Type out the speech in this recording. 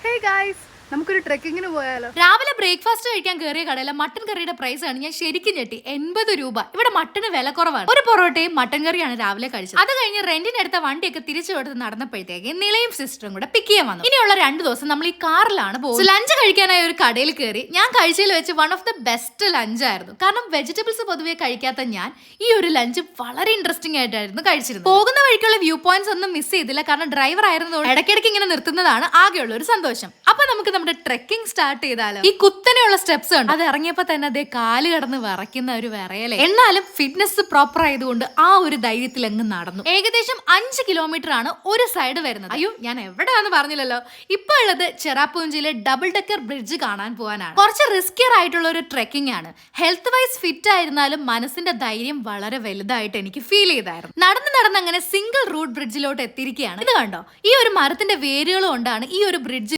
Hey guys, നമുക്കൊരു ട്രെക്കിങ്ങിന് പോയാലോ? രാവിലെ ബ്രേക്ക്ഫാസ്റ്റ് കഴിക്കാൻ കയറിയ കടയിലെ മട്ടൻ കറിയുടെ പ്രൈസ് ആണ് ഞാൻ ശരിക്കും ഞെട്ടി. 80 രൂപ. ഇവിടെ മട്ടന് വില കുറവാണ്. ഒരു പൊറോട്ടയും മട്ടൻ കറിയാണ് രാവിലെ കഴിച്ചത്. അത് കഴിഞ്ഞ് റെന്റിനെടുത്ത വണ്ടിയൊക്കെ തിരിച്ചു കൊടുത്ത് നടന്നപ്പോഴത്തേക്ക് നിലയും സിസ്റ്ററും കൂടെ പിക്ക് ചെയ്യാൻ വന്നു. ഇനിയുള്ള 2 ദിവസം നമ്മൾ ഈ കാറിലാണ് പോകുന്നത്. ലഞ്ച് കഴിക്കാനായി ഒരു കടയിൽ കയറി. ഞാൻ കഴിച്ചതിൽ വെച്ച് one of the best lunch ആയിരുന്നു. കാരണം വെജിറ്റബിൾസ് പൊതുവെ കഴിക്കാത്ത ഞാൻ ഈ ഒരു ലഞ്ച് വളരെ ഇൻട്രസ്റ്റിംഗ് ആയിട്ടായിരുന്നു കഴിച്ചിരുന്നത്. പോകുന്ന വഴിക്കുള്ള വ്യൂ പോയിന്റ്സ് ഒന്നും മിസ് ചെയ്തില്ല. കാരണം ഡ്രൈവർ ആയിരുന്നതുകൊണ്ട് ഇടയ്ക്കിടയ്ക്ക് ഇങ്ങനെ നിർത്തുന്നതാണ് ആകെയുള്ള ഒരു സന്തോഷം. അപ്പൊ നമുക്ക് നമ്മുടെ ട്രെക്കിംഗ് സ്റ്റാർട്ട് ചെയ്താലോ? ഈ കുത്തനെയുള്ള സ്റ്റെപ്സ് ഉണ്ട്. അത് ഇറങ്ങിയപ്പോ തന്നെ അതേ കാല് കടന്ന് വിറയ്ക്കുന്ന ഒരു വിറയലെ. എന്നാലും ഫിറ്റ്നസ് പ്രോപ്പർ ആയതുകൊണ്ട് ആ ഒരു ധൈര്യത്തിൽ അങ്ങ് നടന്നു. ഏകദേശം 5 കിലോമീറ്റർ ആണ് ഒരു സൈഡ് വരുന്നത്. അയ്യോ, ഞാൻ എവിടെയാന്ന് പറഞ്ഞില്ലല്ലോ. ഇപ്പൊ ഉള്ളത് ചെറാപ്പൂഞ്ചിയിലെ ഡബിൾ ഡെക്കർ ബ്രിഡ്ജ് കാണാൻ പോകാനാണ്. കുറച്ച് റിസ്കിയർ ആയിട്ടുള്ള ഒരു ട്രെക്കിംഗ് ആണ്. ഹെൽത്ത് വൈസ് ഫിറ്റ് ആയിരുന്നാലും മനസ്സിന്റെ ധൈര്യം വളരെ വലുതായിട്ട് എനിക്ക് ഫീൽ ചെയ്തായിരുന്നു. നടന്ന് അങ്ങനെ സിംഗിൾ റൂട്ട് ബ്രിഡ്ജിലോട്ട് എത്തിയിരിക്കുകയാണ്. ഇത് കണ്ടോ, ഈ ഒരു മരത്തിന്റെ വേരുകൾ കൊണ്ടാണ് ഈ ഒരു ബ്രിഡ്ജ്